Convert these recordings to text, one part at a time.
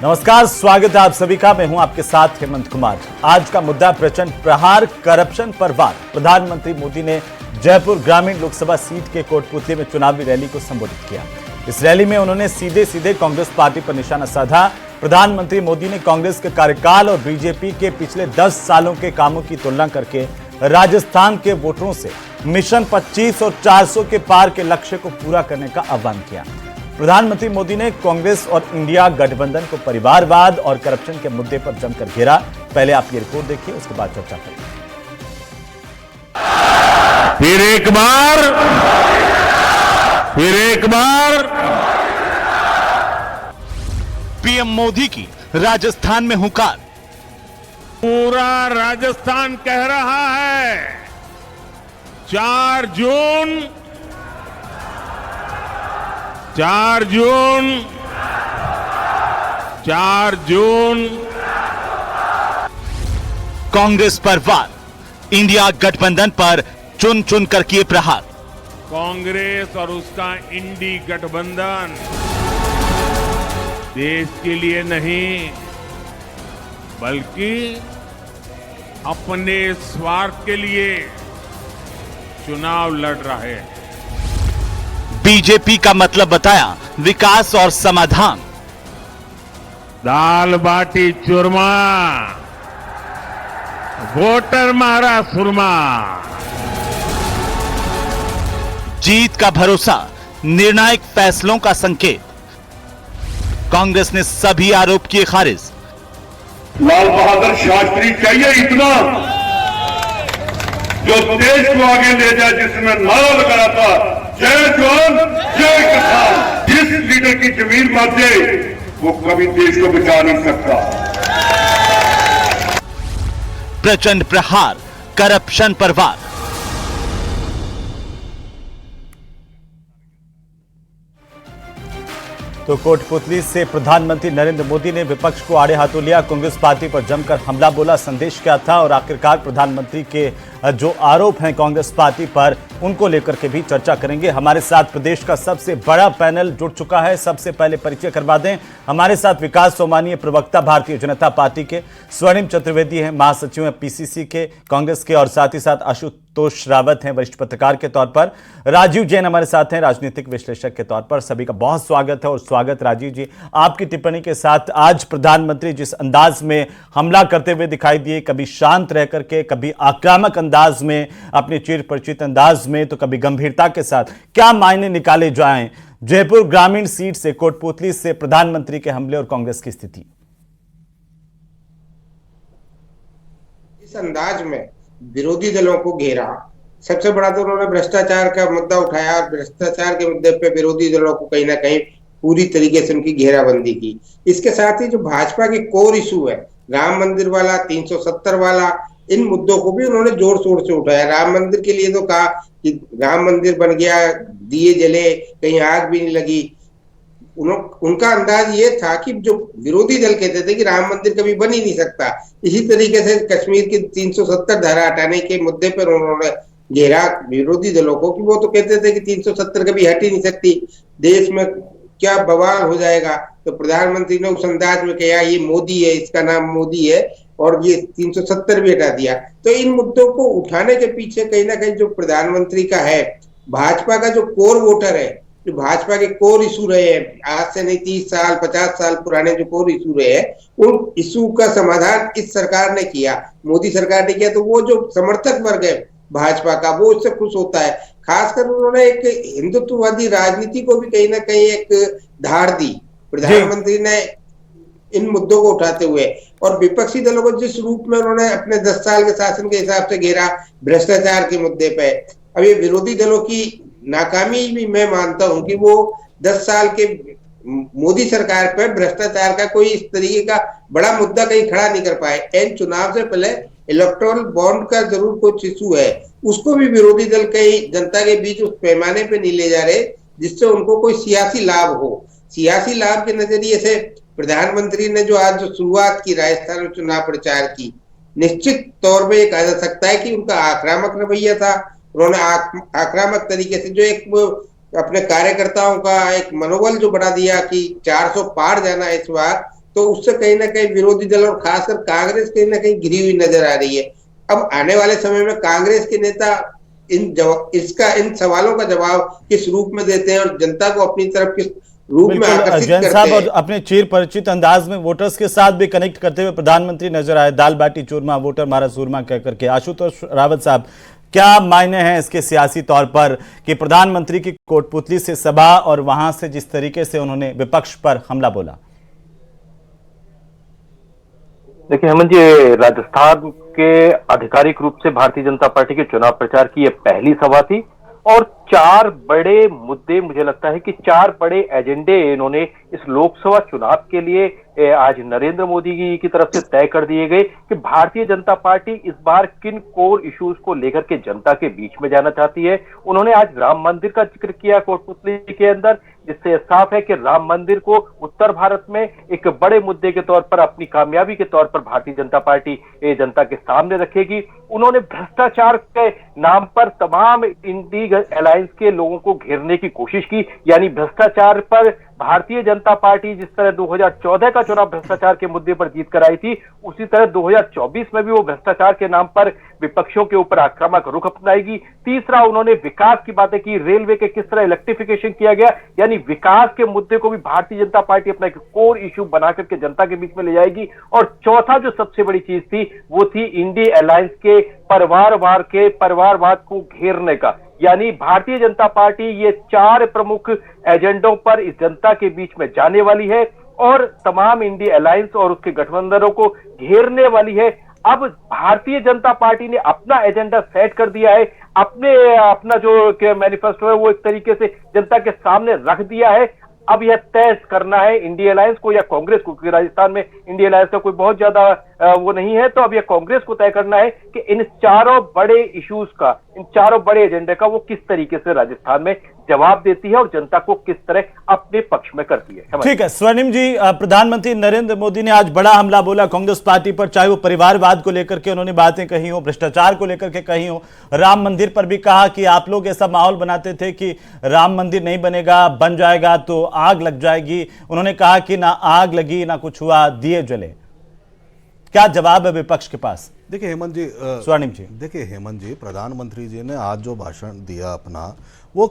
नमस्कार, स्वागत है आप सभी का। मैं हूं आपके साथ हेमंत कुमार। आज का मुद्दा प्रचंड प्रहार, करप्शन पर वार। प्रधानमंत्री मोदी ने जयपुर ग्रामीण लोकसभा सीट के कोटपुतली में चुनावी रैली को संबोधित किया। इस रैली में उन्होंने सीधे कांग्रेस पार्टी पर निशाना साधा। प्रधानमंत्री मोदी ने कांग्रेस के कार्यकाल और बीजेपी के पिछले 10 सालों के कामों की तुलना करके राजस्थान के वोटरों से मिशन 25 और 400 के पार के लक्ष्य को पूरा करने का आह्वान किया। प्रधानमंत्री मोदी ने कांग्रेस और इंडिया गठबंधन को परिवारवाद और करप्शन के मुद्दे पर जमकर घेरा। पहले आप ये रिपोर्ट देखिए, उसके बाद चर्चा करेंगे। फिर एक बार पीएम मोदी की राजस्थान में हुंकार। पूरा राजस्थान कह रहा है 4 जून कांग्रेस पर वार, इंडिया गठबंधन पर चुन चुन कर किए प्रहार। कांग्रेस और उसका इंडी गठबंधन देश के लिए नहीं बल्कि अपने स्वार्थ के लिए चुनाव लड़ रहे हैं। बीजेपी का मतलब बताया विकास और समाधान। दाल बाटी चूरमा, वोटर मारा सुरमा। जीत का भरोसा, निर्णायक फैसलों का संकेत। कांग्रेस ने सभी आरोप किए खारिज। लाल बहादुर शास्त्री चाहिए इतना जो देश को आगे ले जाए, जिसने नारा लगाया था जय जवान जय किसान। जिस लीडर की जमीन मर जाए वो कभी देश को बचा नहीं सकता। प्रचंड प्रहार, करप्शन पर वार। तो कोटपुतली से प्रधानमंत्री नरेंद्र मोदी ने विपक्ष को आड़े हाथों लिया। कांग्रेस पार्टी पर जमकर हमला बोला। संदेश क्या था और आखिरकार प्रधानमंत्री के जो आरोप हैं कांग्रेस पार्टी पर, उनको लेकर के भी चर्चा करेंगे। हमारे साथ प्रदेश का सबसे बड़ा पैनल जुड़ चुका है। सबसे पहले परिचय करवा दें, हमारे साथ विकास सोमानी, प्रवक्ता भारतीय जनता पार्टी के, स्वर्णिम चतुर्वेदी हैं, महासचिव हैं पीसीसी के कांग्रेस के, और साथ ही साथ आशुतोष रावत हैं वरिष्ठ पत्रकार के तौर पर। राजीव जैन हमारे साथ हैं राजनीतिक विश्लेषक के तौर पर। सभी का बहुत स्वागत है। और स्वागत राजीव जी, आपकी टिप्पणी के साथ। आज प्रधानमंत्री जिस अंदाज में हमला करते हुए दिखाई दिए, कभी शांत रह करके, कभी आक्रामक अंदाज में, अपने चिर परिचित अंदाज में, तो कभी गंभीरता के साथ, क्या मायने निकाले जाएं जयपुर ग्रामीण सीट से, कोटपुतली से प्रधानमंत्री के हमले और कांग्रेस की स्थिति? इस अंदाज में विरोधी दलों को घेरा। सबसे बड़ा तो उन्होंने भ्रष्टाचार का मुद्दा उठाया और भ्रष्टाचार के मुद्दे पे विरोधी दलों को कहीं ना कहीं पूरी तरीके से उनकी घेराबंदी की। इसके साथ ही जो भाजपा के कोर इशू है, राम मंदिर वाला, 370 वाला, इन मुद्दों को भी उन्होंने जोर शोर से उठाया। राम मंदिर के लिए तो कहा कि राम मंदिर बन गया, दिए जले, कहीं आग भी नहीं लगी। उनका अंदाज ये था कि जो विरोधी दल कहते थे कि राम मंदिर कभी बन ही नहीं सकता, इसी तरीके से कश्मीर की 370 धारा हटाने के मुद्दे पर उन्होंने घेरा विरोधी दलों को कि वो तो कहते थे कि 370 कभी हट ही नहीं सकती, देश में क्या बवाल हो जाएगा। तो प्रधानमंत्री ने उस अंदाज में कहा ये मोदी है, इसका नाम मोदी है, और ये 370 भी हटा दिया। तो इन मुद्दों को उठाने के पीछे कहीं ना कहीं जो प्रधानमंत्री का है, भाजपा का जो कोर वोटर है, जो भाजपा के कोर इशू रहे हैं, आज से नहीं 30 साल 50 साल पुराने जो कोर इशू रहे हैं, उन इशू का समाधान इस सरकार ने किया, मोदी सरकार ने किया। तो वो जो समर्थक वर्ग है भाजपा का, वो उससे खुश होता है। खासकर उन्होंने एक हिंदुत्ववादी राजनीति को भी कहीं ना कहीं एक धार दी प्रधानमंत्री ने इन मुद्दों को उठाते हुए। और विपक्षी दलों को जिस रूप में उन्होंने अपने 10 साल के शासन के हिसाब से घेरा भ्रष्टाचार के मुद्दे पे, अब ये विरोधी दलों की नाकामी भी मैं मानता हूं कि वो 10 साल के मोदी सरकार पर भ्रष्टाचार का कोई इस तरीके का बड़ा मुद्दा कहीं खड़ा नहीं कर पाए। एन चुनाव से पहले इलेक्टोरल बॉन्ड का जरूर कुछ इशू है, उसको भी विरोधी दल कहीं जनता के बीच उस पैमाने पे नहीं ले जा रहे जिससे उनको कोई सियासी लाभ हो। सियासी लाभ के नजरिए से प्रधानमंत्री ने जो आज जो शुरुआत की राजस्थान में चुनाव प्रचार की, निश्चित तौर पे कहा जा सकता है कि उनका आक्रामक रवैया था। उन्होंने आक्रामक तरीके से जो एक अपने कार्यकर्ताओं का एक मनोबल जो बढ़ा दिया कि 400 पार जाना इस बार, तो उससे कहीं ना कहीं विरोधी दल और खासकर कांग्रेस कहीं ना कहीं घिरी हुई नजर आ रही है। अब आने वाले समय में कांग्रेस के नेता इन सवालों का जवाब किस रूप में देते हैं और जनता को अपनी तरफ किस रूप में बिल्कुल आकर्षित जैन करते साहब, और हैं। अपने चिर परिचित अंदाज में वोटर्स के साथ भी कनेक्ट करते हुए प्रधानमंत्री नजर आए, दाल बाटी चूरमा वोटर मारा सूरमा कह करके। आशुतोष रावत साहब, क्या मायने हैं इसके सियासी तौर पर कि प्रधानमंत्री की कोटपुतली से सभा और वहां से जिस तरीके से उन्होंने विपक्ष पर हमला बोला? देखिए हेमंत जी, राजस्थान के आधिकारिक रूप से भारतीय जनता पार्टी के चुनाव प्रचार की यह पहली सभा थी और 4 बड़े मुद्दे, मुझे लगता है कि 4 बड़े एजेंडे इन्होंने इस लोकसभा चुनाव के लिए आज नरेंद्र मोदी जी की तरफ से तय कर दिए गए कि भारतीय जनता पार्टी इस बार किन कोर इश्यूज को लेकर के जनता के बीच में जाना चाहती है। उन्होंने आज राम मंदिर का जिक्र किया कोटपुतली के अंदर, जिससे साफ है कि राम मंदिर को उत्तर भारत में एक बड़े मुद्दे के तौर पर, अपनी कामयाबी के तौर पर भारतीय जनता पार्टी जनता के सामने रखेगी। उन्होंने भ्रष्टाचार के नाम पर तमाम इंडी अलायंस के लोगों को घेरने की कोशिश की, यानी भ्रष्टाचार पर भारतीय जनता पार्टी जिस तरह 2014 का चुनाव भ्रष्टाचार के मुद्दे पर जीत कर आई थी, उसी तरह 2024 में भी वो भ्रष्टाचार के नाम पर विपक्षों के ऊपर आक्रामक रुख अपनाएगी। तीसरा, उन्होंने विकास की बातें की, रेलवे के किस तरह इलेक्ट्रिफिकेशन किया गया, यानी विकास के मुद्दे को भी भारतीय जनता पार्टी अपना एक कोर इश्यू बना करके जनता के बीच में ले जाएगी। और चौथा जो सबसे बड़ी चीज थी वो थी इंडी अलायंस के परिवारवाद को घेरने का, यानी भारतीय जनता पार्टी ये 4 प्रमुख एजेंडों पर इस जनता के बीच में जाने वाली है और तमाम इंडी अलायंस और उसके गठबंधनों को घेरने वाली है। अब भारतीय जनता पार्टी ने अपना एजेंडा सेट कर दिया है, अपना जो मैनिफेस्टो है वो एक तरीके से जनता के सामने रख दिया है। अब यह तय करना है इंडी अलायंस को या कांग्रेस को, क्योंकि राजस्थान में इंडी अलायंस का कोई बहुत ज्यादा वो नहीं है, तो अब यह कांग्रेस को तय करना है कि इन 4 बड़े इश्यूज का, इन 4 बड़े एजेंडे का वो किस तरीके से राजस्थान में जवाब देती है और जनता को किस तरह अपने पक्ष में करती है। ठीक है स्वर्णिम जी, प्रधानमंत्री नरेंद्र मोदी ने आज बड़ा हमला बोला कांग्रेस पार्टी पर, चाहे वो परिवारवाद को लेकर के उन्होंने बातें कही हो, भ्रष्टाचार को लेकर के कही हो, राम मंदिर पर भी कहा कि आप लोग ऐसा माहौल बनाते थे कि राम मंदिर नहीं बनेगा, बन जाएगा तो आग लग जाएगी। उन्होंने कहा कि ना आग लगी ना कुछ हुआ, दिए जले। क्या जवाब है विपक्ष के पास? देखिए हेमंत जी, स्वर्णिम जी, देखिए हेमंत जी, प्रधानमंत्री जी ने आज जो भाषण दिया अपना, वो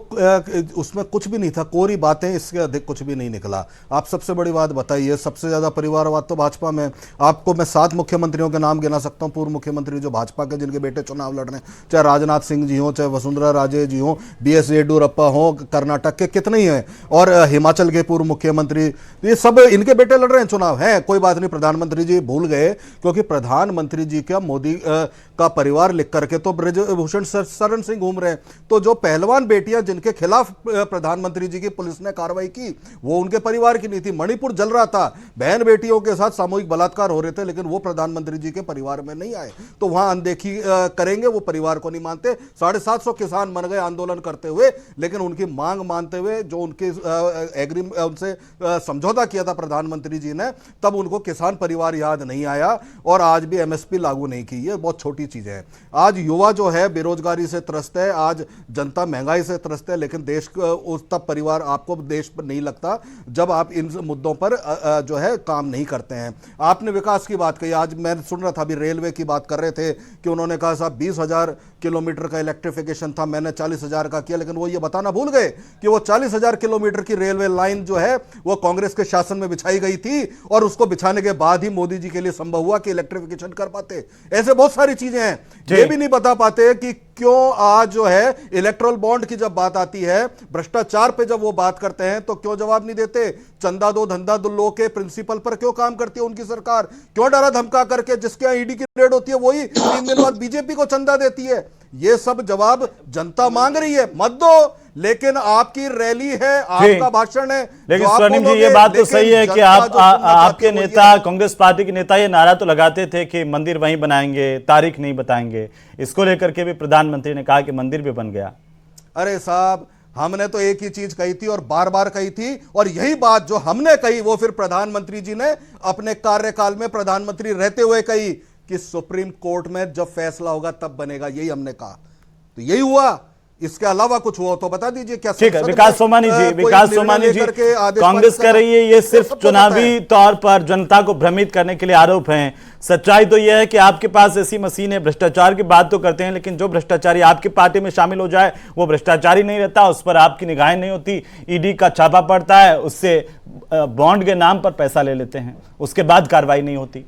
उसमें कुछ भी नहीं था, कोरी बातें, इसके अधिक कुछ भी नहीं निकला। आप सबसे बड़ी बात बताइए, सबसे ज्यादा परिवारवाद तो भाजपा में। आपको मैं 7 मुख्यमंत्रियों के नाम गिना सकता हूं, पूर्व मुख्यमंत्री जो भाजपा के, जिनके बेटे चुनाव लड़ रहे हैं, चाहे राजनाथ सिंह जी हो, चाहे वसुंधरा राजे जी हो, BS येडियुरप्पा हो, कर्नाटक के कितने ही हैं, और हिमाचल के पूर्व मुख्यमंत्री, ये सब इनके बेटे लड़ रहे हैं चुनाव। है कोई बात नहीं, प्रधानमंत्री जी भूल गए, क्योंकि प्रधानमंत्री जी का मोदी का परिवार लिख करके तो ब्रजभूषण शरण सिंह घूम रहे हैं। तो जो पहलवान बेटियां जिनके खिलाफ प्रधानमंत्री जी की पुलिस ने कार्रवाई की, वो उनके परिवार की नहीं थी। मणिपुर जल रहा था, बहन बेटियों के साथ सामूहिक बलात्कार हो रहे थे, लेकिन वो प्रधानमंत्री जी के परिवार में नहीं आए। तो वहां अनदेखी करेंगे, वो परिवार को नहीं मानते। 750 किसान मर गए आंदोलन करते हुए, लेकिन उनकी मांग मानते हुए जो उनके उनसे समझौता किया था प्रधानमंत्री जी ने, तब उनको किसान परिवार याद नहीं आया और आज भी MSP लागू नहीं की। ये बहुत छोटी चीजें हैं। आज युवा जो है बेरोजगारी से त्रस्त है, आज जनता महंगाई से त्रस्त है, लेकिन देश उस तब परिवार आपको देश पर नहीं लगता जब आप इन मुद्दों पर जो है काम नहीं करते हैं। आपने विकास की बात कही, आज मैं सुन रहा था, अभी रेलवे की बात कर रहे थे कि उन्होंने कहा साहब 20,000 किलोमीटर का इलेक्ट्रिफिकेशन था, मैंने 40,000 का किया, लेकिन वो ये बताना भूल गए कि वो 40,000 किलोमीटर की रेलवे लाइन जो है वो कांग्रेस के शासन में बिछाई गई थी और उसको बिछाने के बाद ही मोदी जी के लिए संभव हुआ कि इलेक्ट्रिफिकेशन कर पाते। ऐसे बहुत सारी चीजें हैं, ये भी नहीं बता पाते कि क्यों आज जो है इलेक्ट्रल बॉन्ड की जब बात आती है, भ्रष्टाचार पे जब वो बात करते हैं तो क्यों जवाब नहीं देते। चंदा दो धंधा दो लो के प्रिंसिपल पर क्यों काम करती है उनकी सरकार, क्यों डरा धमका करके जिसके यहाँ ईडी की रेड होती है वही 3 दिन बाद बीजेपी को चंदा देती है। ये सब जवाब जनता मांग रही है, मत दो, लेकिन आपकी रैली है, आपका भाषण है। लेकिन स्वर्णिम जी, ये बात तो सही है कि आपके नेता, कांग्रेस पार्टी के नेता ये नारा तो लगाते थे कि मंदिर वहीं बनाएंगे, तारीख नहीं बताएंगे। इसको लेकर के भी प्रधानमंत्री ने कहा कि मंदिर भी बन गया। अरे साहब, हमने तो एक ही चीज कही थी और बार बार कही थी, और यही बात जो हमने कही वो फिर प्रधानमंत्री जी ने अपने कार्यकाल में प्रधानमंत्री रहते हुए कही कि सुप्रीम कोर्ट में जब फैसला होगा तब बनेगा। यही हमने कहा, तो यही हुआ। इसके अलावा कुछ हुआ तो बता दीजिए। क्या ठीक है संसद विकास में, सोमानी जी, कोई विकास निर्णय सोमानी जी, लेकर के आदेश कांग्रेस पारित कर रही है ये सिर्फ सबको पता चुनावी है। तौर पर जनता को भ्रमित करने के लिए आरोप हैं। सच्चाई तो यह है कि आपके पास ऐसी मशीन है, भ्रष्टाचार की बात तो करते हैं, लेकिन जो भ्रष्टाचारी आपकी पार्टी में शामिल हो जाए वो भ्रष्टाचारी नहीं रहता, उस पर आपकी निगाहें नहीं होती, ईडी का छापा पड़ता है, उससे बॉन्ड के नाम पर पैसा ले लेते हैं, उसके बाद कार्रवाई नहीं होती।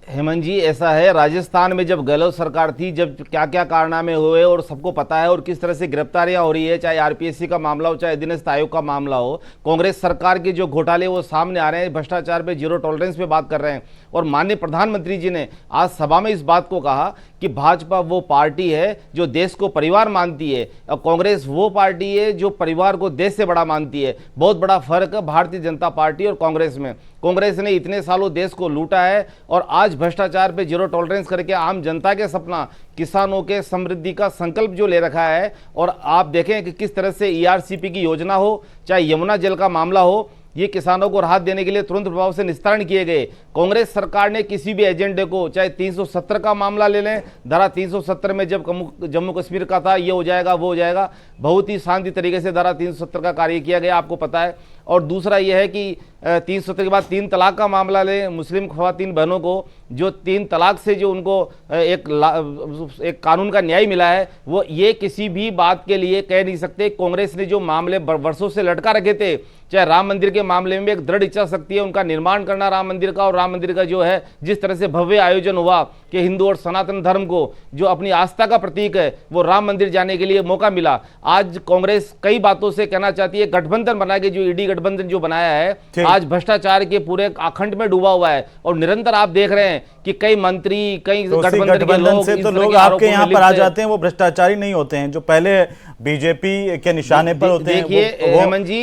हेमंत जी, ऐसा है, राजस्थान में जब गहलोत सरकार थी, जब क्या क्या कारनामे हुए और सबको पता है, और किस तरह से गिरफ्तारियां हो रही है, चाहे आरपीएससी का मामला हो, चाहे अधीनस्थ आयोग का मामला हो, कांग्रेस सरकार के जो घोटाले वो सामने आ रहे हैं, भ्रष्टाचार पे जीरो टॉलरेंस पे बात कर रहे हैं। और माननीय प्रधानमंत्री जी ने आज सभा में इस बात को कहा कि भाजपा वो पार्टी है जो देश को परिवार मानती है और कांग्रेस वो पार्टी है जो परिवार को देश से बड़ा मानती है। बहुत बड़ा फर्क है भारतीय जनता पार्टी और कांग्रेस में। कांग्रेस ने इतने सालों देश को लूटा है और आज भ्रष्टाचार पे जीरो टॉलरेंस करके आम जनता के सपना, किसानों के समृद्धि का संकल्प जो ले रखा है। और आप देखें कि किस तरह से ईआरसीपी की योजना हो, चाहे यमुना जल का मामला हो, ये किसानों को राहत देने के लिए तुरंत प्रभाव से निस्तारण किए गए। कांग्रेस सरकार ने किसी भी एजेंडे को, चाहे 370 का मामला ले लें, धारा 370 में जब जम्मू कश्मीर का था, ये हो जाएगा वो हो जाएगा, बहुत ही शांति तरीके से धारा 370 का कार्य किया गया, आपको पता है। और दूसरा यह है कि 370 के बाद 3 तलाक का मामला लें, मुस्लिम ख्वातीन बहनों को जो 3 तलाक से जो उनको एक कानून का न्याय मिला है, वो ये किसी भी बात के लिए कह नहीं सकते। कांग्रेस ने जो मामले वर्षों से लटका रखे थे, चाहे राम मंदिर के मामले में एक दृढ़ इच्छा शक्ति है उनका निर्माण करना राम मंदिर का, और राम मंदिर का जो है जिस तरह से भव्य आयोजन हुआ कि हिंदू और सनातन धर्म को जो अपनी आस्था का प्रतीक है वो राम मंदिर जाने के लिए मौका मिला। आज कांग्रेस कई बातों से कहना चाहती है, गठबंधन बना के जो ईडी गठबंधन जो बनाया है आज भ्रष्टाचार के पूरे आखंड में डूबा हुआ है। और निरंतर आप देख रहे हैं कि कई मंत्री, कई गठबंधन से तो लोग आपके यहाँ पर आ जाते हैं, वो भ्रष्टाचारी नहीं होते हैं, जो पहले बीजेपी के निशाने पर होते हैं,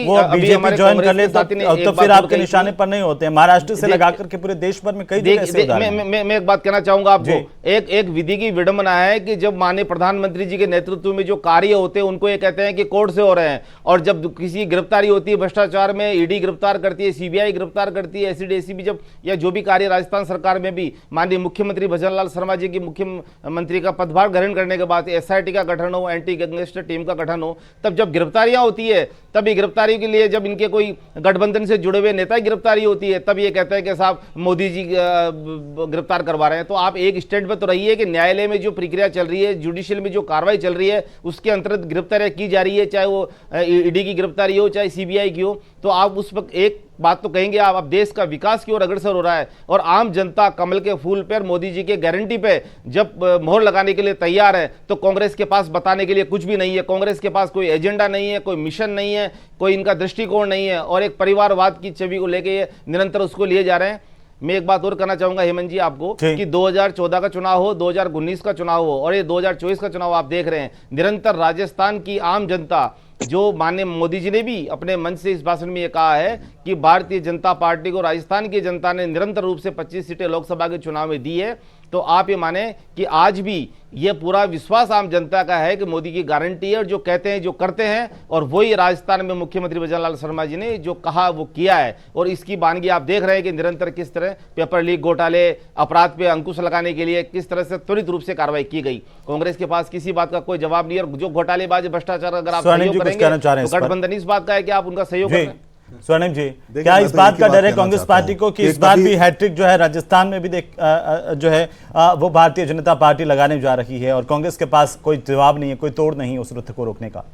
वो बीजेपी ज्वाइन कर ले तो फिर आपके निशाने पर नहीं होते हैं। महाराष्ट्र से लगाकर के पूरे देश भर में कई मैं एक बात कहना चाहूंगा आपको, एक विधि की विडंबना है कि जब माननीय प्रधानमंत्री जी के नेतृत्व में जो कार्य होते हैं उनको ये कहते हैं कि कोर्ट से हो रहे हैं, और जब किसी गिरफ्तारी होती है भ्रष्टाचार में, ईडी गिरफ्तार करती है, सीबीआई गिरफ्तार करती है, एसीडी जब या जो भी कार्य राजस्थान सरकार में भी माननीय मुख्यमंत्री भजनलाल शर्मा जी की मुख्यमंत्री का पदभार ग्रहण करने के बाद एसआईटी का गठन हो, एंटी गैंगस्टर टीम का गठन हो, तब जब गिरफ्तारियां होती है, तब ये गिरफ्तारी के लिए जब इनके कोई गठबंधन से जुड़े हुए नेता की गिरफ्तारी होती है, तब ये कहते हैं कि साहब मोदी जी गिरफ्तार करवा रहे हैं। तो आप एक स्टेट पे तो रहिए कि न्यायालय में जो प्रक्रिया चल रही है, जुडिशियल में जो कार्रवाई चल रही है, उसके अंतर्गत गिरफ्तारियां की जा रही है, चाहे वो ईडी की गिरफ्तारी हो, चाहे सीबीआई की हो, तो आप उस वक्त एक बात तो कहेंगे आप, अब देश का विकास की ओर अग्रसर हो रहा है और आम जनता कमल के फूल पर, मोदी जी के गारंटी पे जब मोहर लगाने के लिए तैयार है, तो कांग्रेस के पास बताने के लिए कुछ भी नहीं है। कांग्रेस के पास कोई एजेंडा नहीं है, कोई मिशन नहीं है, कोई इनका दृष्टिकोण नहीं है, और एक परिवारवाद की छवि को लेके ये निरंतर उसको लिए जा रहे हैं। मैं एक बात और कहना चाहूंगा हेमंत जी आपको कि 2014 का चुनाव हो, 2019 का चुनाव हो और ये 2024 का चुनाव आप देख रहे हैं, निरंतर राजस्थान की आम जनता, जो माननीय मोदी जी ने भी अपने मंच से इस भाषण में ये कहा है कि भारतीय जनता पार्टी को राजस्थान की जनता ने निरंतर रूप से 25 सीटें लोकसभा के चुनाव में दी है, तो आप ये माने कि आज भी ये पूरा विश्वास आम जनता का है कि मोदी की गारंटी है और जो कहते हैं जो करते हैं, और वही राजस्थान में मुख्यमंत्री भजनलाल शर्मा जी ने जो कहा वो किया है। और इसकी बानगी आप देख रहे हैं कि निरंतर किस तरह पेपर लीक घोटाले, अपराध पे अंकुश लगाने के लिए किस तरह से त्वरित रूप से कार्रवाई की गई। कांग्रेस के पास किसी बात का कोई जवाब नहीं है, और जो घोटालेबाज भ्रष्टाचार अगर आप सहयोग करेंगे तो गठबंधन इस बात का है कि आप उनका सहयोग कर रहे हैं। स्वर्णिम जी, क्या इस बात का डर है कांग्रेस पार्टी को कि इस बार भी हैट्रिक जो है राजस्थान में भी जो है वो भारतीय जनता पार्टी लगाने जा रही है और कांग्रेस के पास कोई जवाब नहीं है, कोई तोड़ नहीं है उस रुख को रोकने का?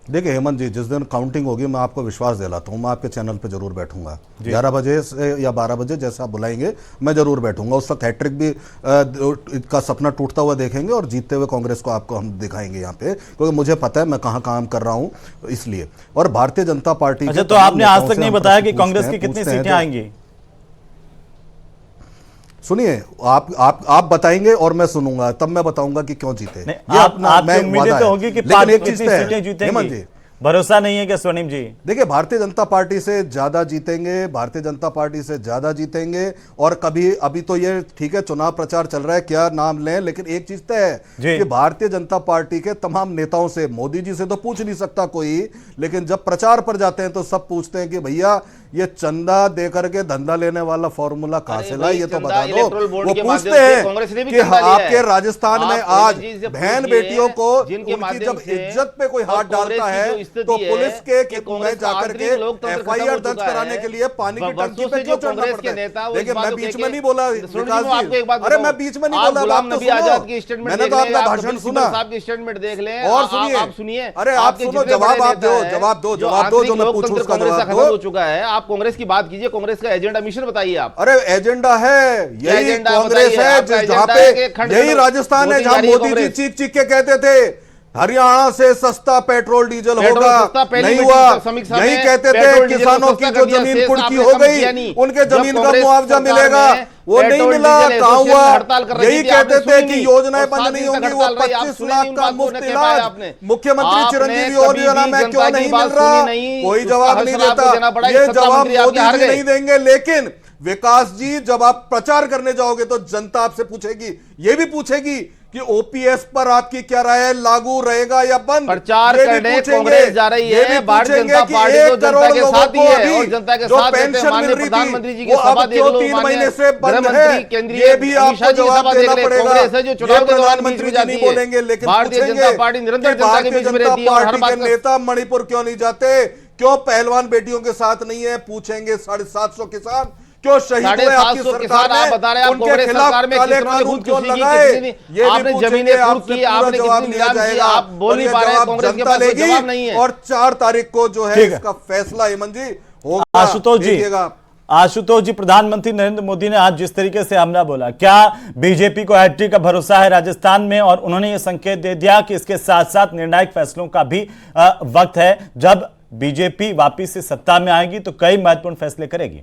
देखिए हेमंत जी, जिस दिन काउंटिंग होगी मैं आपको विश्वास दिलाता हूँ, मैं आपके चैनल पे जरूर बैठूंगा 11 बजे से या 12 बजे जैसा आप बुलाएंगे मैं जरूर बैठूंगा। उस वक्त हैट्रिक भी का सपना टूटता हुआ देखेंगे और जीतते हुए कांग्रेस को आपको हम दिखाएंगे यहाँ पे, क्योंकि मुझे पता है मैं कहाँ काम कर रहा हूँ इसलिए। और भारतीय जनता पार्टी, अच्छा, तो आपने आज तक नहीं बताया कि कांग्रेस की कितनी सीटें आएंगी? सुनिए, आप बताएंगे और मैं सुनूंगा, तब मैं बताऊंगा कि क्यों जीते। आपकी उम्मीदें तो होगी कि पार्टी कितनी सीटें जीतेंगी, भरोसा नहीं है क्या स्वर्णिम जी? देखिए, भारतीय जनता पार्टी से ज्यादा जीतेंगे, भारतीय जनता पार्टी से ज्यादा जीतेंगे। और कभी अभी तो ये ठीक है चुनाव प्रचार चल रहा है, क्या नाम लें, लेकिन एक चीज तय है कि भारतीय जनता पार्टी के तमाम नेताओं से, मोदी जी से तो पूछ नहीं सकता कोई, लेकिन जब प्रचार पर जाते हैं तो सब पूछते हैं कि भैया ये चंदा दे करके धंधा लेने वाला फॉर्मूला कहां से लाए, ये तो बता दो। इलेक्टोरल बोर्ड वो के पूछते माध्यम से हैं कांग्रेस ने भी कि चंदा लिया है। आपके राजस्थान में आप आज जी से बहन पूछिए, बेटियों को जिनके उनकी माध्यम जब से इज्जत पे कोई हाथ डालता है तो पुलिस के में जाकर के FIR दर्ज कराने के लिए पानी की टंकी पे क्यों चढ़ना पड़ता है। देखिए मैं बीच में नहीं बोला विकास जी, अरे मैं बीच में नहीं बोला, गुलाम नबी आजाद की स्टेटमेंट, मैंने तो आपका भाषण सुना साहब की स्टेटमेंट देख लें और आप सुनिए। अरे आप सुनो, जवाब आप दो, जवाब दो जो मैं पूछूं उसका जवाब दो। हो चुका है, आप कांग्रेस की बात कीजिए, कांग्रेस का एजेंडा मिशन बताइए आप। अरे एजेंडा है, यही कांग्रेस है जहां पे, यही राजस्थान है जहां मोदी जी चीख चीख के कहते थे हरियाणा से सस्ता पेट्रोल डीजल होगा, नहीं हुआ। यही कहते थे किसानों की जो जमीन कुर्की हो गई उनके जमीन का मुआवजा मिलेगा, वो नहीं मिला, कहां हुआ। यही कहते थे कि योजनाएं बंद नहीं होंगी, वो 25 लाख का मुफ्त इलाज मुख्यमंत्री चिरंजीवी योजना में क्यों नहीं मिल रहा, कोई जवाब नहीं देता। ये जवाब मोदी जी नहीं देंगे। लेकिन विकास जी जब आप प्रचार करने जाओगे तो जनता आपसे पूछेगी, ये भी पूछेगी कि OPS पर आपकी क्या राय है, लागू रहेगा या बंद। प्रचार करने कांग्रेस जा रही है, भारतीय जनता पार्टी तो जनता के साथ ही है और जनता के साथ पेंशन मिल रही प्रधानमंत्री जी थी की सभा देख लो, 3 महीने से बंद है, ये भी आपको जवाब देना पड़ेगा। जो चुनाव के दौरान प्रधानमंत्री जी नहीं बोलेंगे, लेकिन भारतीय जनता पार्टी निरंतर जनता के बीच में रहती है और हर बात के नेता मणिपुर क्यों नहीं जाते, क्यों पहलवान बेटियों के साथ नहीं है, पूछेंगे 750 किसान क्यों शहीद हुए आपकी सरकार में, बता रहे हैं उनके खिलाफ काले कानून क्यों लगाए, ये भी पूछेंगे, आपसे पूरा जवाब लिया जाएगा। आप बोल नहीं पा रहे हैं, कांग्रेस के पास जवाब नहीं है। और 4 तारीख को जो है इसका फैसला हेमंत जी होगा। आशुतोष जी, प्रधानमंत्री नरेंद्र मोदी ने आज जिस तरीके से हमला बोला, क्या बीजेपी को हैट्रिक का भरोसा है राजस्थान में, और उन्होंने ये संकेत दे दिया कि इसके साथ साथ निर्णायक फैसलों का भी वक्त है, जब बीजेपी वापिस से सत्ता में आएगी तो कई महत्वपूर्ण फैसले करेगी।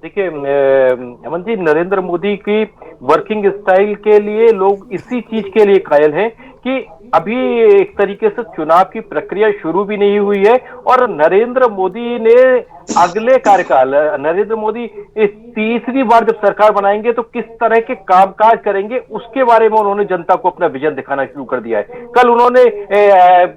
देखिए हेमंत जी, नरेंद्र मोदी की वर्किंग स्टाइल के लिए लोग इसी चीज के लिए कायल हैं कि अभी एक तरीके से चुनाव की प्रक्रिया शुरू भी नहीं हुई है और नरेंद्र मोदी ने अगले कार्यकाल, नरेंद्र मोदी इस तीसरी बार जब सरकार बनाएंगे तो किस तरह के कामकाज करेंगे उसके बारे में उन्होंने जनता को अपना विजन दिखाना शुरू कर दिया है। कल उन्होंने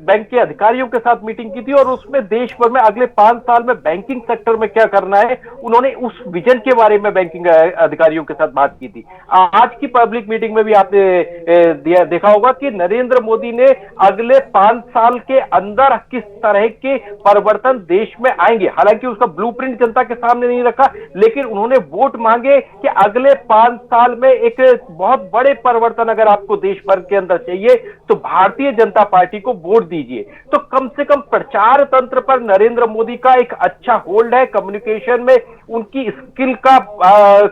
बैंक के अधिकारियों के साथ मीटिंग की थी और उसमें देश भर में अगले 5 साल में बैंकिंग सेक्टर में क्या करना है, उन्होंने उस विजन के बारे में बैंकिंग अधिकारियों के साथ बात की थी। आज की पब्लिक मीटिंग में भी आपने देखा होगा कि नरेंद्र मोदी ने अगले 5 साल के अंदर किस तरह के परिवर्तन देश में आएंगे, हालांकि उसका ब्लूप्रिंट जनता के सामने नहीं रखा, लेकिन उन्होंने वोट मांगे कि अगले 5 साल में एक बहुत बड़े परिवर्तन अगर आपको देश भर के अंदर चाहिए तो भारतीय जनता पार्टी को वोट दीजिए। तो कम से कम प्रचार तंत्र पर नरेंद्र मोदी का एक अच्छा होल्ड है, कम्युनिकेशन में उनकी स्किल का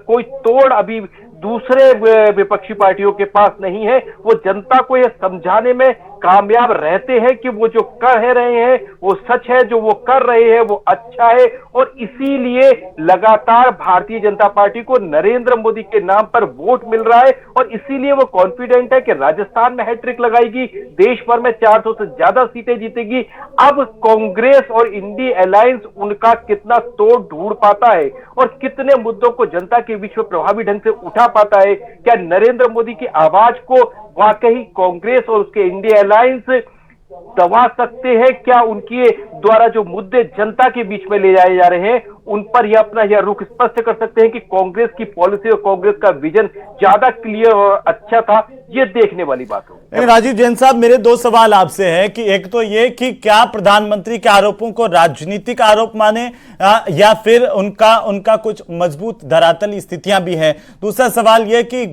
कोई तोड़ अभी दूसरे विपक्षी पार्टियों के पास नहीं है। वो जनता को यह समझाने में कामयाब रहते हैं कि वो जो कह रहे हैं वो सच है, जो वो कर रहे हैं वो अच्छा है, और इसीलिए लगातार भारतीय जनता पार्टी को नरेंद्र मोदी के नाम पर वोट मिल रहा है और इसीलिए वो कॉन्फिडेंट है कि राजस्थान में हैट्रिक लगाएगी, देश भर में 400 से ज्यादा सीटें जीतेगी। अब कांग्रेस और इंडी अलायंस उनका कितना तोड़ ढूंढ पाता है और कितने मुद्दों को जनता के बीच में प्रभावी ढंग से उठा पाता है, क्या नरेंद्र मोदी की आवाज को वाकई कांग्रेस और उसके इंडिया अलायंस दबा सकते हैं, क्या उनके द्वारा जो मुद्दे जनता के बीच में ले जाए जा रहे हैं उन पर यह अपना यह रुख स्पष्ट कर सकते हैं कि कांग्रेस की पॉलिसी और कांग्रेस का विजन ज्यादा क्लियर और अच्छा था, ये देखने वाली बात होगी। राजीव जैन साहब, मेरे 2 सवाल आपसे हैं कि एक तो ये कि क्या प्रधानमंत्री के आरोपों को राजनीतिक आरोप माने या फिर उनका कुछ मजबूत धरातल स्थितियां भी हैं। दूसरा सवाल यह कि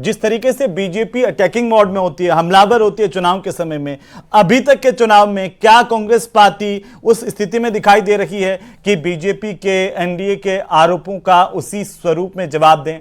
जिस तरीके से बीजेपी अटैकिंग मोड में होती है, हमलावर होती है चुनाव के समय में, अभी तक के चुनाव में क्या कांग्रेस पार्टी उस स्थिति में दिखाई दे रही है कि बीजेपी के एनडीए के आरोपों का उसी स्वरूप में जवाब दें?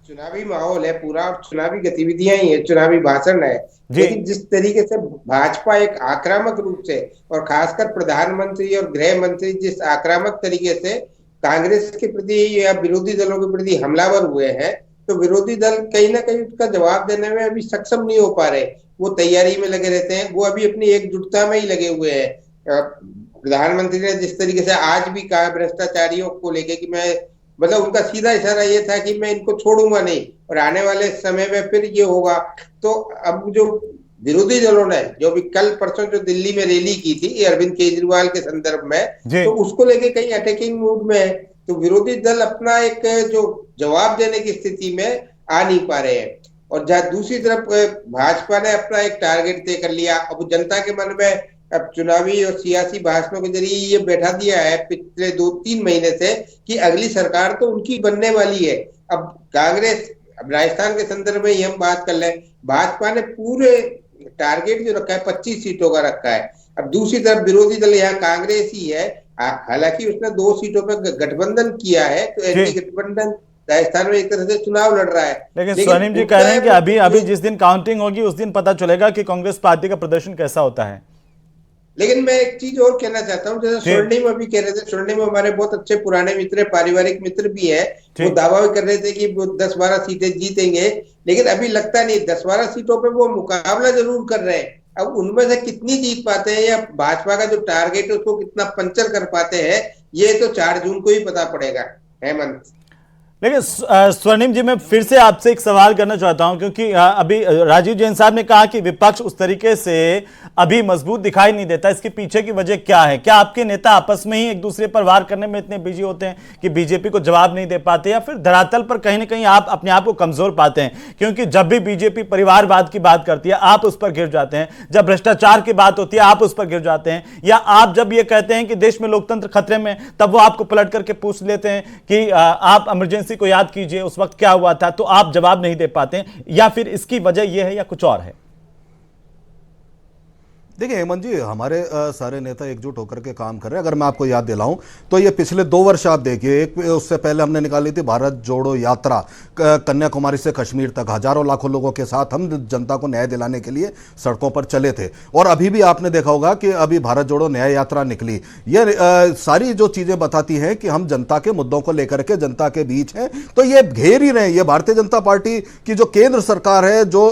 चुनावी माहौल है, पूरा चुनावी गतिविधियां ही है, चुनावी भाषण है, लेकिन जिस तरीके से भाजपा एक आक्रामक रूप से और खासकर प्रधानमंत्री और गृह मंत्री जिस आक्रामक तरीके से कांग्रेस के प्रति या विरोधी दलों के प्रति हमलावर हुए हैं, तो विरोधी दल कहीं ना कहीं उसका जवाब देने में अभी सक्षम नहीं हो पा रहे। वो तैयारी में लगे रहते हैं, वो अभी अपनी एकजुटता में ही लगे हुए हैं। प्रधानमंत्री ने जिस तरीके से आज भी कहा भ्रष्टाचारियों को लेके कि मैं, मतलब उनका सीधा इशारा ये था कि मैं इनको छोड़ूंगा नहीं और आने वाले समय में फिर ये होगा। तो अब जो विरोधी दलों ने जो भी कल परसों जो दिल्ली में रैली की थी अरविंद केजरीवाल के संदर्भ में, तो उसको लेके कहीं अटैकिंग मूड में है। तो विरोधी दल अपना एक जो जवाब देने की स्थिति में आ नहीं पा रहे हैं। और जहां दूसरी तरफ भाजपा ने अपना एक टारगेट तय कर लिया, अब जनता के मन में अब चुनावी और सियासी भाषणों के जरिए ये बैठा दिया है पिछले 2-3 महीने से कि अगली सरकार तो उनकी बनने वाली है। अब कांग्रेस, अब राजस्थान के संदर्भ में ही हम बात कर लें, भाजपा ने पूरे टारगेट जो रखा है 25 सीटों का रखा है। अब दूसरी तरफ विरोधी दल यहाँ कांग्रेस ही है, हालांकि उसने 2 सीटों पर गठबंधन किया है, तो एनडीए गठबंधन राजस्थान में एक तरह से चुनाव लड़ रहा है। लेकिन स्वर्णिम जी कह रहे हैं कि अभी जिस दिन काउंटिंग होगी उस दिन पता चलेगा कि कांग्रेस पार्टी का प्रदर्शन कैसा होता है। लेकिन मैं एक चीज और कहना चाहता हूँ, जैसे स्वर्णिम अभी कह रहे थे, स्वर्णिम हमारे बहुत अच्छे पुराने मित्र, पारिवारिक मित्र भी है, वो दावा भी कर रहे थे कि वो 10-12 सीटें जीतेंगे, लेकिन अभी लगता नहीं। 10-12 सीटों पे वो मुकाबला जरूर कर रहे हैं। अब उनमें से कितनी जीत पाते हैं या भाजपा का जो टारगेट है उसको कितना पंचर कर पाते हैं, ये तो 4 जून को ही पता पड़ेगा। हेमंत, लेकिन स्वर्णिम जी, मैं फिर से आपसे एक सवाल करना चाहता हूं, क्योंकि अभी राजीव जैन साहब ने कहा कि विपक्ष उस तरीके से अभी मजबूत दिखाई नहीं देता, इसके पीछे की वजह क्या है? क्या आपके नेता आपस में ही एक दूसरे पर वार करने में इतने बिजी होते हैं कि बीजेपी को जवाब नहीं दे पाते, या फिर धरातल पर कहीं ना कहीं आप अपने आप को कमजोर पाते हैं? क्योंकि जब भी बीजेपी परिवारवाद की बात करती है आप उस पर गिर जाते हैं, जब भ्रष्टाचार की बात होती है आप उस पर गिर जाते हैं, या आप जब ये कहते हैं कि देश में लोकतंत्र खतरे में, तब वो आपको पलट करके पूछ लेते हैं कि आप इमरजेंसी को याद कीजिए, उस वक्त क्या हुआ था, तो आप जवाब नहीं दे पाते, या फिर इसकी वजह यह है या कुछ और है? देखिए हेमंत जी, हमारे सारे नेता एकजुट होकर के काम कर रहे हैं। अगर मैं आपको याद दिलाऊं तो ये पिछले 2 वर्ष आप देखिए, एक उससे पहले हमने निकाली थी भारत जोड़ो यात्रा, कन्याकुमारी से कश्मीर तक हजारों लाखों लोगों के साथ हम जनता को न्याय दिलाने के लिए सड़कों पर चले थे। और अभी भी आपने देखा होगा कि अभी भारत जोड़ो न्याय यात्रा निकली। ये सारी जो चीजें बताती हैं कि हम जनता के मुद्दों को लेकर के जनता के बीच हैं, तो ये घेर ही रहे। ये भारतीय जनता पार्टी की जो केंद्र सरकार है, जो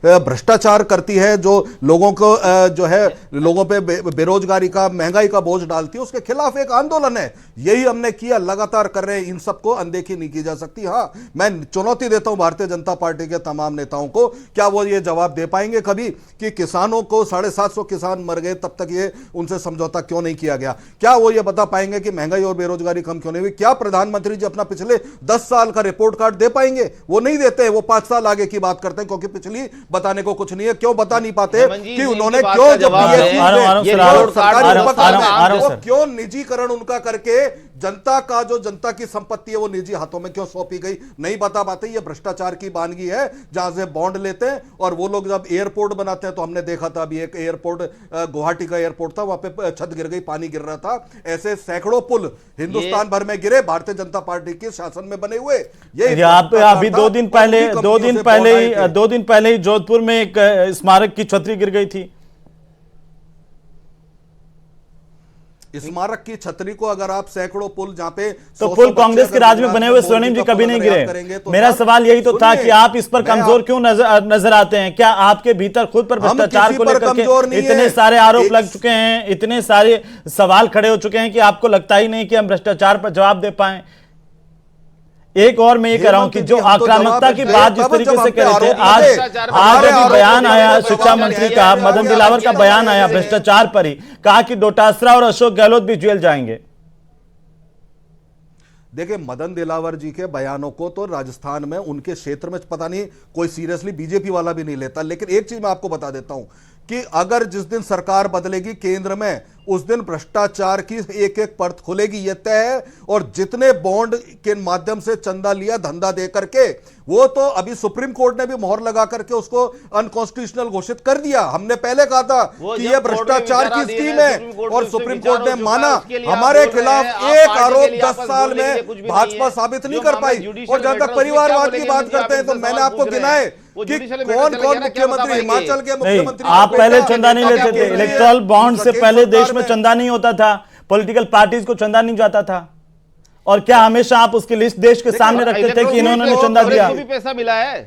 भ्रष्टाचार करती है, जो लोगों को जो है लोगों पे बेरोजगारी का, महंगाई का बोझ डालती है, उसके खिलाफ एक आंदोलन है। यही हमने किया, लगातार कर रहे हैं। इन सबको अनदेखी नहीं की जा सकती। हाँ, मैं चुनौती देता हूं भारतीय जनता पार्टी के तमाम नेताओं को, क्या वो ये जवाब दे पाएंगे कभी कि किसानों को 750 किसान मर गए, तब तक ये उनसे समझौता क्यों नहीं किया गया? क्या वो ये बता पाएंगे कि महंगाई और बेरोजगारी कम क्यों नहीं हुई? क्या प्रधानमंत्री जी अपना पिछले 10 साल का रिपोर्ट कार्ड दे पाएंगे? वो नहीं देते हैं, वो 5 साल आगे की बात करते हैं, क्योंकि पिछली बताने को कुछ नहीं है। क्यों बता नहीं पाते कि उन्होंने क्यों क्यों निजीकरण उनका करके जनता का, जो जनता की संपत्ति है वो निजी हाथों में क्यों सौंपी गई, नहीं बता पाते। ये भ्रष्टाचार की वानगी है, जहां से बॉन्ड लेते हैं और वो लोग जब एयरपोर्ट बनाते हैं, तो हमने देखा था अभी एक एयरपोर्ट, गुवाहाटी का एयरपोर्ट था, वहां पे छत गिर गई, पानी गिर रहा था। ऐसे सैकड़ों पुल हिंदुस्तान भर में गिरे, भारतीय जनता पार्टी के शासन में बने हुए। ये अभी 2 दिन पहले ही जोधपुर में एक स्मारक की छतरी गिर गई थी। स्मारक की छतरी को अगर आप सैकड़ों पुल, जहां पे तो पुल कांग्रेस के राज में बने हुए स्वर्णिम जी कभी नहीं गिरे। तो मेरा सवाल यही तो था कि आप इस पर कमजोर क्यों नजर आते हैं? क्या आपके भीतर खुद पर भ्रष्टाचार को लेकर के इतने सारे आरोप लग चुके हैं, इतने सारे सवाल खड़े हो चुके हैं कि आपको लगता ही नहीं कि हम भ्रष्टाचार पर जवाब दे पाए? एक और मैं ये कह रहा हूं कि जो आक्रामकता की बात जिस तरीके से कर रहे थे, आज अभी बयान आया शिक्षा मंत्री का, मदन दिलावर का बयान आया भ्रष्टाचार पर ही, कहा कि डोटासरा और अशोक गहलोत भी जेल जाएंगे। देखिए, मदन दिलावर जी के बयानों को तो राजस्थान में, उनके क्षेत्र में पता नहीं कोई सीरियसली बीजेपी वाला भी नहीं लेता। लेकिन एक चीज मैं आपको बता देता हूं कि अगर जिस दिन सरकार बदलेगी केंद्र में, उस दिन भ्रष्टाचार की एक एक परत खुलेगी, यह तय है। और जितने बॉन्ड के माध्यम से चंदा लिया धंधा दे करके, वो तो अभी सुप्रीम कोर्ट ने भी मोहर लगा करके उसको अनकॉन्स्टिट्यूशनल घोषित कर दिया। हमने पहले कहा था कि यह भ्रष्टाचार की स्कीम है और सुप्रीम कोर्ट ने माना। हमारे खिलाफ एक आरोप 10 साल में भाजपा साबित नहीं कर पाई। और जहां तक परिवारवाद की बात करते हैं, तो मैंने आपको गिनाए कि कौन कौन मुख्यमंत्री, हिमाचल के मुख्यमंत्री, आप पहले चंदा नहीं लेते थे। इलेक्टोरल बॉन्ड से पहले देश में चंदा नहीं होता था, पॉलिटिकल पार्टीज को चंदा नहीं जाता था। और क्या हमेशा आप उसकी लिस्ट देश के सामने रखते थे कि इन्होंने चंदा दिया? पैसा मिला है?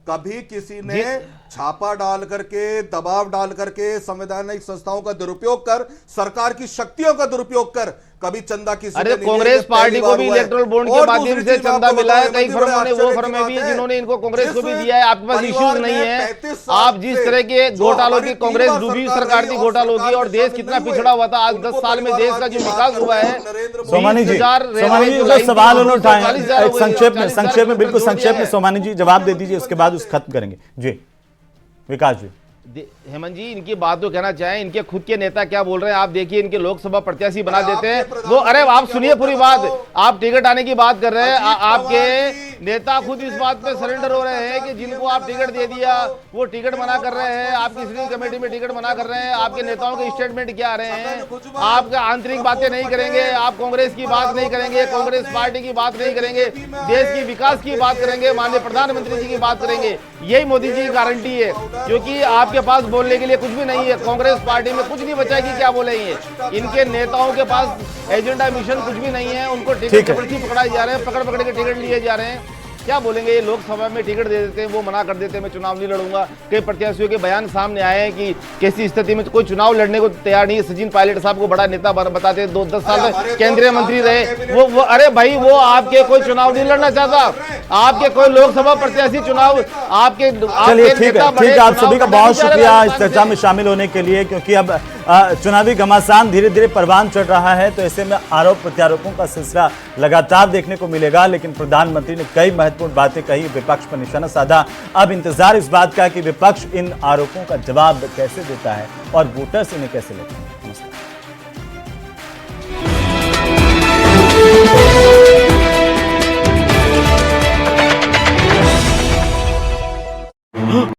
कभी किसी ने छापा डाल करके, दबाव डाल करके, संवैधानिक संस्थाओं का दुरुपयोग कर, सरकार की शक्तियों का दुरुपयोग कर कभी चंदा की। अरे कांग्रेस पार्टी को भी इलेक्टोरल बॉन्ड के माध्यम से चंदा मिला है, कई फर्मों ने, वो फर्में भी जिन्होंने इनको कांग्रेस को भी दिया है। आपके पास इश्यूज नहीं है। आप जिस तरह के घोटालों की, कांग्रेस डूबी सरकार की घोटालों की, और देश कितना पिछड़ा हुआ था, आज 10 साल में देश का जो विकास हुआ है। सोमानी जी जो सवाल उन्होंने उठाए संक्षेप में बिल्कुल संक्षेप में सोमानी जी जवाब दे दीजिए, उसके बाद उस खत्म करेंगे। जी विकास जी। हेमंत जी, इनकी बात तो कहना चाहें, इनके खुद के नेता क्या बोल रहे हैं आप देखिए। इनके लोकसभा प्रत्याशी बना देते हैं वो। अरे आप सुनिए पूरी बात, आप टिकट आने की बात कर रहे हैं। आपके नेता खुद इस बात पे सरेंडर हो रहे हैं कि जिनको आप टिकट दे दिया वो टिकट मना कर रहे हैं। आपकी स्क्रीनिंग कमेटी में टिकट मना कर रहे हैं। आपके नेताओं के स्टेटमेंट क्या आ रहे हैं? आप आंतरिक बातें नहीं करेंगे, आप कांग्रेस की बात नहीं करेंगे, कांग्रेस पार्टी की बात नहीं करेंगे, देश की विकास की बात करेंगे, माननीय प्रधानमंत्री जी की बात करेंगे। यही मोदी जी की गारंटी है, क्योंकि आपके पास बोलने के लिए कुछ भी नहीं है। कांग्रेस पार्टी में कुछ नहीं बचा है कि क्या बोलेंगे। इनके नेताओं के पास एजेंडा मिशन कुछ भी नहीं है। उनको टिकट जबरदस्ती पकड़ाए जा रहे हैं, पकड़ पकड़ के टिकट लिए जा रहे हैं। क्या बोलेंगे? ये लोकसभा में टिकट दे देते हैं, वो मना कर देते हैं, मैं चुनाव नहीं लड़ूंगा। कई प्रत्याशियों के बयान सामने आए हैं कि कैसी स्थिति में कोई चुनाव लड़ने को तैयार नहीं है। सचिन पायलट साहब को बड़ा नेता बताते हैं, 10 साल केंद्रीय मंत्री रहे वो। अरे भाई, वो आपके कोई चुनाव नहीं लड़ना चाहता। आपके कोई लोकसभा प्रत्याशी चुनाव आपके चलिए ठीक है। आप सभी का बहुत शुक्रिया इस चर्चा में शामिल होने के लिए, क्योंकि अब चुनावी घमासान धीरे धीरे परवान चढ़ रहा है, तो ऐसे में आरोप प्रत्यारोपों का सिलसिला लगातार देखने को मिलेगा। लेकिन प्रधानमंत्री ने कई महत्वपूर्ण बातें कही, विपक्ष पर निशाना साधा। अब इंतजार इस बात का कि विपक्ष इन आरोपों का जवाब कैसे देता है और वोटर्स इन्हें कैसे लेते हैं।